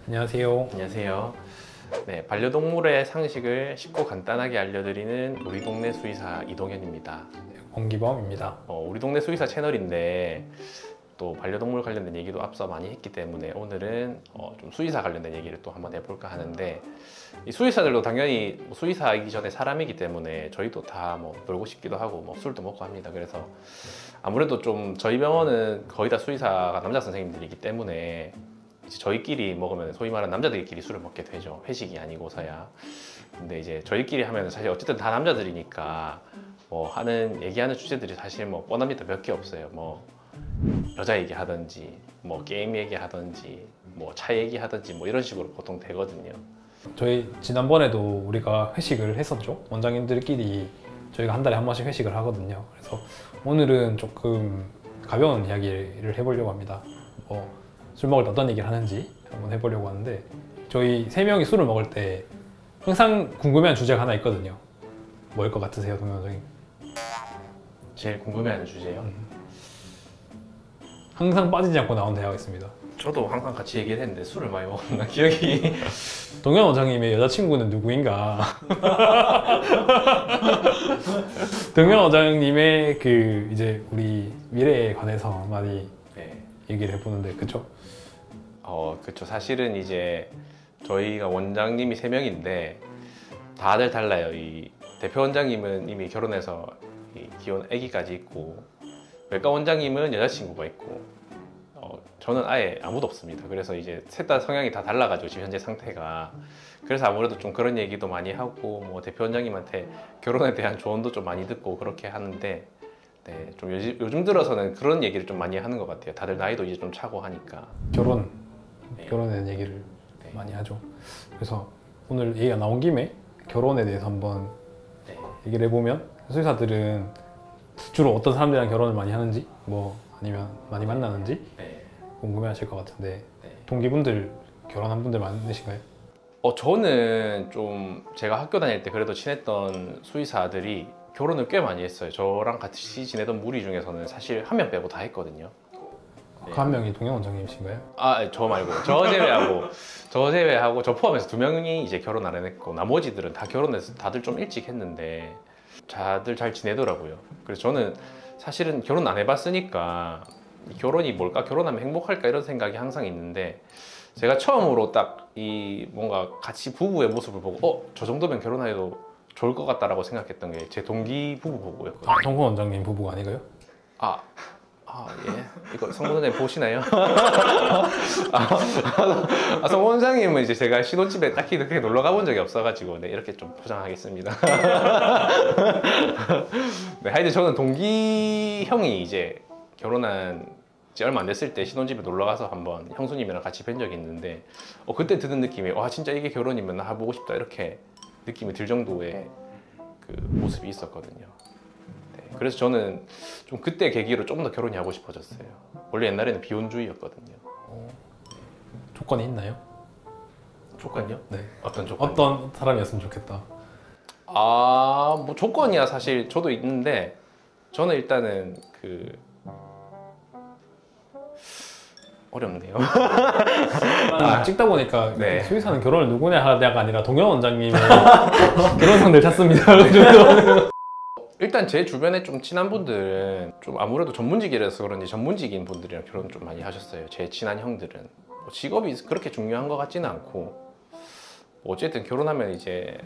안녕하세요. 안녕하세요. 네, 반려동물의 상식을 쉽고 간단하게 알려드리는 우리 동네 수의사 이동현입니다. 권기범입니다. 우리 동네 수의사 채널인데 또 반려동물 관련된 얘기도 앞서 많이 했기 때문에 오늘은 좀 수의사 관련된 얘기를 또 한번 해볼까 하는데, 이 수의사들도 당연히 수의사이기 전에 사람이기 때문에 저희도 다 놀고 싶기도 하고 술도 먹고 합니다. 그래서 아무래도 좀 저희 병원은 거의 다 수의사가 남자 선생님들이기 때문에 이제 저희끼리 먹으면 소위 말하는 남자들끼리 술을 먹게 되죠. 회식이 아니고서야. 근데 이제 저희끼리 하면 사실 어쨌든 다 남자들이니까 얘기하는 주제들이 사실 뻔합니다. 몇 개 없어요. 여자 얘기하든지 게임 얘기하든지 차 얘기하든지 이런 식으로 보통 되거든요. 저희 지난번에도 우리가 회식을 했었죠. 원장님들끼리 저희가 한 달에 한 번씩 회식을 하거든요. 그래서 오늘은 조금 가벼운 이야기를 해보려고 합니다. 술 먹을 때 어떤 얘기를 하는지 한번 해보려고 하는데, 저희 세 명이 술을 먹을 때 항상 궁금해하는 주제가 하나 있거든요. 뭐일 것 같으세요, 동현 원장님? 제일 궁금해하는 주제요? 항상 빠지지 않고 나온 대화가 있습니다. 저도 항상 같이 얘기를 했는데 술을 많이 먹었나 기억이. 동현 원장님의 여자친구는 누구인가? 동현 원장님의 이제 우리 미래에 관해서 많이 얘기를 해보는데, 그쵸? 그쵸. 사실은 이제 저희가 원장님이 3명인데 다들 달라요. 이 대표 원장님은 이미 결혼해서 귀여운 아기까지 있고, 외과 원장님은 여자친구가 있고, 저는 아예 아무도 없습니다. 그래서 이제 셋 다 성향이 다 달라가지고 지금 현재 상태가, 그래서 아무래도 좀 그런 얘기도 많이 하고 대표 원장님한테 결혼에 대한 조언도 좀 많이 듣고 그렇게 하는데, 네, 좀 요즘 들어서는 그런 얘기를 좀 많이 하는 것 같아요. 다들 나이도 이제 좀 차고 하니까. 결혼에 대한 얘기를 많이 하죠. 그래서 오늘 얘기가 나온 김에 결혼에 대해서 한번 얘기를 해보면, 수의사들은 주로 어떤 사람들이랑 결혼을 많이 하는지, 아니면 많이 만나는지 궁금해하실 것 같은데, 동기분들 결혼한 분들 많으신가요? 저는 좀 제가 학교 다닐 때 그래도 친했던 수의사들이 결혼을 꽤 많이 했어요. 저랑 같이 지내던 무리 중에서는 사실 한 명 빼고 다 했거든요. 그 한 명이 동현 원장님이신가요? 저 말고 저 제외하고 저 포함해서 2명이 이제 결혼 안 했고, 나머지들은 다 결혼해서 다들 좀 일찍 했는데 다들 잘 지내더라고요. 그래서 저는 사실은 결혼 안 해봤으니까 결혼이 뭘까, 결혼하면 행복할까 이런 생각이 항상 있는데, 제가 처음으로 딱 뭔가 같이 부부의 모습을 보고 저 정도면 결혼해도 좋을 것 같다라고 생각했던 게 제 동기 부부 보고였거든요. 정근 원장님 부부가 아니고요? 예. 이거 성원 원장님 보시나요? 성원 원장님은 이제 제가 신혼집에 딱히 그렇게 놀러 가본 적이 없어가지고 이렇게 좀 포장하겠습니다. 네, 하여튼 저는 동기 형이 이제 결혼한 지 얼마 안 됐을 때 신혼집에 놀러 가서 한번 형수님이랑 같이 뵌 적이 있는데, 그때 드는 느낌이 와, 진짜 이게 결혼이면 나 해보고 싶다 이렇게 느낌이 들 정도의 그 모습이 있었거든요. 그래서 저는 좀 그때 계기로 좀 더 결혼이 하고 싶어졌어요. 원래 옛날에는 비혼주의였거든요. 조건이 있나요? 조건요? 네. 어떤 조건? 어떤 사람이었으면 좋겠다. 조건이야 사실 저도 있는데, 저는 일단은 어렵네요. 찍다 보니까 네. 수의사는 결혼을 누구냐 하다가 아니라 동현 원장님의 결혼 상대를 찾습니다. 일단 제 주변에 좀 친한 분들은 좀 아무래도 전문직이라서 그런지 전문직인 분들이랑 결혼 좀 많이 하셨어요. 제 친한 형들은 직업이 그렇게 중요한 것 같지는 않고, 어쨌든 결혼하면 이제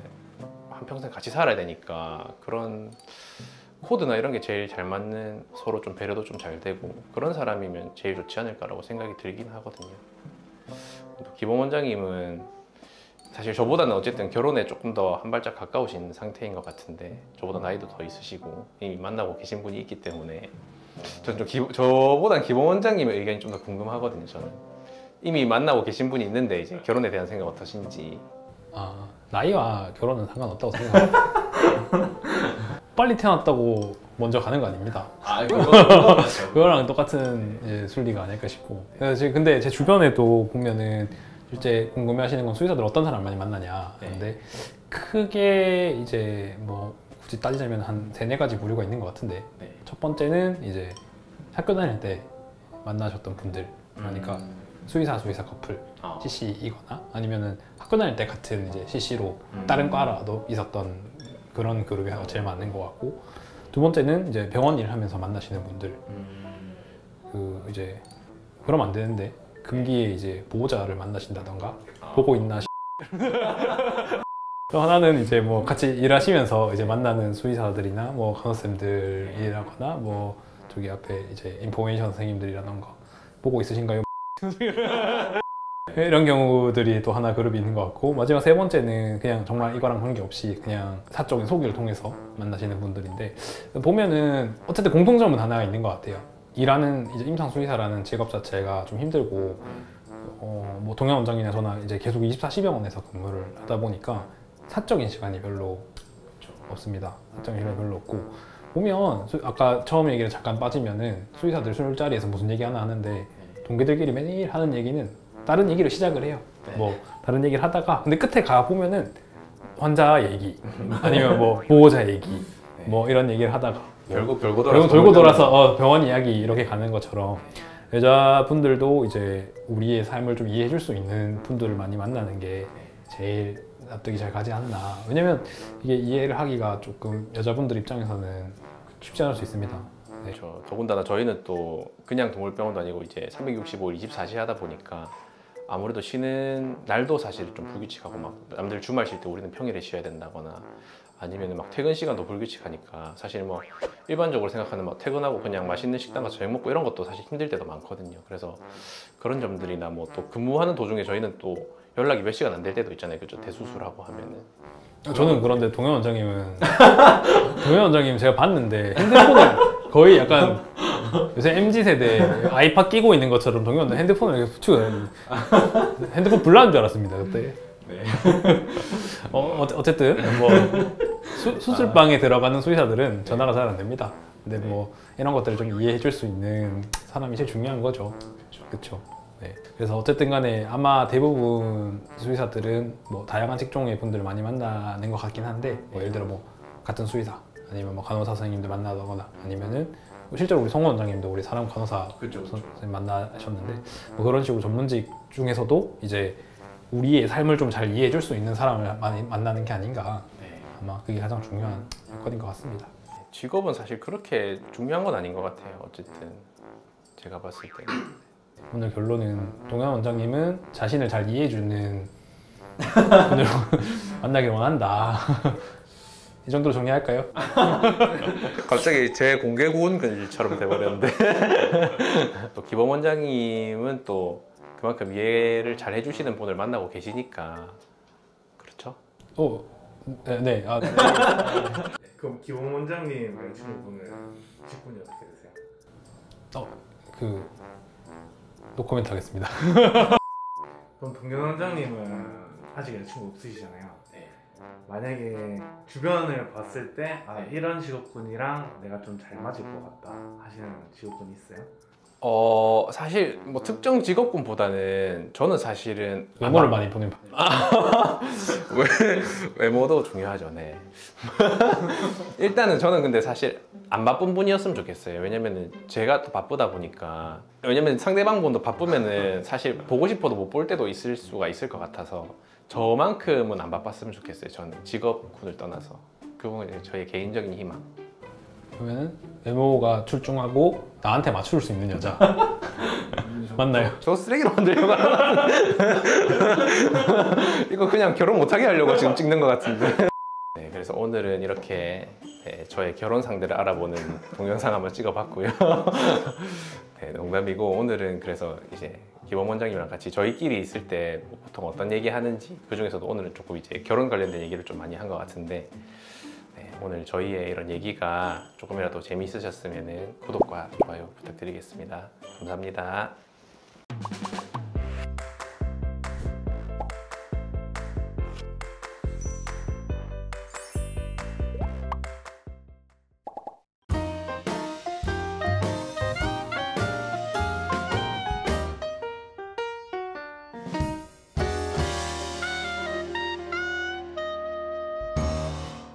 한평생 같이 살아야 되니까 그런 코드나 이런 게 제일 잘 맞는, 서로 좀 배려도 좀 잘 되고 그런 사람이면 제일 좋지 않을까라고 생각이 들긴 하거든요. 기범 원장님은 사실 저보다는 어쨌든 결혼에 조금 더 한 발짝 가까우신 상태인 것 같은데, 저보다 나이도 더 있으시고 이미 만나고 계신 분이 있기 때문에 저는 저보단 기범 원장님의 의견이 좀 더 궁금하거든요. 저는 이미 만나고 계신 분이 있는데 이제 결혼에 대한 생각 어떠신지. 나이와 결혼은 상관없다고 생각해요. 빨리 태어났다고 먼저 가는 거 아닙니다. 그거랑 똑같은 순리가 아닐까 싶고. 근데 제 주변에도 보면은 실제 궁금해하시는 건 수의사들 어떤 사람 많이 만나냐. 근데 크게 이제 굳이 따지자면 한 3-4가지 부류가 있는 것 같은데, 첫 번째는 이제 학교 다닐 때 만나셨던 분들, 그러니까 수의사 커플 CC이거나 아니면은 학교 다닐 때 같은 이제 CC로 다른 과라도 있었던 그런 그룹이 제일 많은 것 같고, 두 번째는 이제 병원 일을 하면서 만나시는 분들. 그 이제 그러면 안 되는데 금기에 이제 보호자를 만나신다던가 보고 있나 또 하나는 이제 뭐 같이 일하시면서 이제 만나는 수의사들이나 뭐 간호쌤들이라거나 뭐 저기 앞에 이제 인포메이션 선생님들이라던가 보고 있으신가요? 이런 경우들이 또 하나 그룹이 있는 것 같고, 마지막 세 번째는 그냥 정말 이거랑 관계없이 그냥 사적인 소개를 통해서 만나시는 분들인데, 보면은 어쨌든 공통점은 하나가 있는 것 같아요. 일하는 이제 임상수의사라는 직업 자체가 좀 힘들고, 뭐 동양 원장이나 저나 이제 계속 24시병원에서 근무를 하다 보니까 사적인 시간이 별로 없습니다. 사적인 시간이 별로 없고, 보면 아까 처음 얘기를 잠깐 빠지면은 수의사들 술자리에서 무슨 얘기 하나 하는데 동기들끼리 매일 하는 얘기는 다른 얘기를 시작을 해요. 뭐 다른 얘기를 하다가 근데 끝에 가 보면은 환자 얘기 아니면 뭐 보호자 얘기 뭐 이런 얘기를 하다가 결국 돌고 돌아서 병원 이야기 이렇게 가는 것처럼, 여자분들도 이제 우리의 삶을 좀 이해해 줄 수 있는 분들을 많이 만나는 게 제일 납득이 잘 가지 않나. 왜냐면 이게 이해를 하기가 조금 여자분들 입장에서는 쉽지 않을 수 있습니다. 네. 그렇죠. 더군다나 저희는 또 그냥 동물병원도 아니고 이제 365일 24시 하다 보니까 아무래도 쉬는 날도 사실 좀 불규칙하고, 막 남들 주말 쉴 때 우리는 평일에 쉬어야 된다거나 아니면 막 퇴근 시간도 불규칙하니까 사실 뭐 일반적으로 생각하는 막 퇴근하고 그냥 맛있는 식당 가서 저녁 먹고 이런 것도 사실 힘들 때도 많거든요. 그래서 그런 점들이나 뭐 또 근무하는 도중에 저희는 또 연락이 몇 시간 안 될 때도 있잖아요. 그죠? 대수술하고 하면은. 저는 그런데 동현 원장님은 동현 원장님 제가 봤는데 핸드폰을 거의 약간 요새 MZ세대 아이팟 끼고 있는 것처럼 동현 원장 핸드폰을 이렇게 붙이고 핸드폰 불나는 줄 알았습니다 그때. 네. 어쨌든 뭐 수술방에 들어가는 수의사들은 전화가 잘 안 됩니다. 근데 뭐 이런 것들을 좀 이해해 줄 수 있는 사람이 제일 중요한 거죠. 그렇죠. 네. 그래서 어쨌든 간에 아마 대부분 수의사들은 뭐 다양한 직종의 분들을 많이 만나는 것 같긴 한데, 뭐 예를 들어 뭐 같은 수의사 아니면 뭐 간호사 선생님들 만나거나 아니면은 실제로 우리 성원 원장님도 우리 사람 간호사 선생님 만나셨는데, 뭐 그런 식으로 전문직 중에서도 이제 우리의 삶을 좀 잘 이해해 줄 수 있는 사람을 많이 만나는 게 아닌가. 아마 그게 가장 중요한 요건인 것 같습니다. 직업은 사실 그렇게 중요한 건 아닌 것 같아요. 어쨌든 제가 봤을 때 오늘 결론은 동현 원장님은 자신을 잘 이해해주는 분을 만나길 원한다. 이 정도로 정리할까요? 갑자기 제 공개 구원글처럼 돼버렸는데 또 기범 원장님은 또 그만큼 이해를 잘 해주시는 분을 만나고 계시니까 그렇죠? 네. 네. 그럼 기범 원장님 여자친구분은 직분이 어떻게 되세요? 노코멘트 하겠습니다. 그럼 동현 원장님은 아직 여자친구 없으시잖아요. 네. 만약에 주변을 봤을 때 이런 직업군이랑 내가 좀 잘 맞을 것 같다 하시는 직업군이 있어요? 사실 뭐 특정 직업군보다는 저는 사실은 외모를 많이 보는 외모도 중요하죠. 네. 일단은 저는 근데 사실 안 바쁜 분이었으면 좋겠어요. 왜냐면은 제가 또 바쁘다 보니까, 왜냐면 상대방 분도 바쁘면은 사실 보고 싶어도 못 볼 때도 있을 수가 있을 것 같아서 저만큼은 안 바빴으면 좋겠어요. 저는 직업군을 떠나서. 그건 저의 개인적인 희망. 그러면은 외모가 출중하고 나한테 맞출 수 있는 여자 맞나요? 저 쓰레기로 만들려고 하나? 이거 그냥 결혼 못하게 하려고 지금 찍는 것 같은데. 네, 그래서 오늘은 이렇게 저의 결혼 상대를 알아보는 동영상 한번 찍어봤고요. 네, 농담이고, 오늘은 그래서 이제 기범 원장님이랑 같이 저희끼리 있을 때 보통 어떤 얘기 하는지, 그 중에서도 오늘은 조금 이제 결혼 관련된 얘기를 좀 많이 한 것 같은데, 오늘 저희의 이런 얘기가 조금이라도 재미있으셨으면 구독과 좋아요 부탁드리겠습니다. 감사합니다.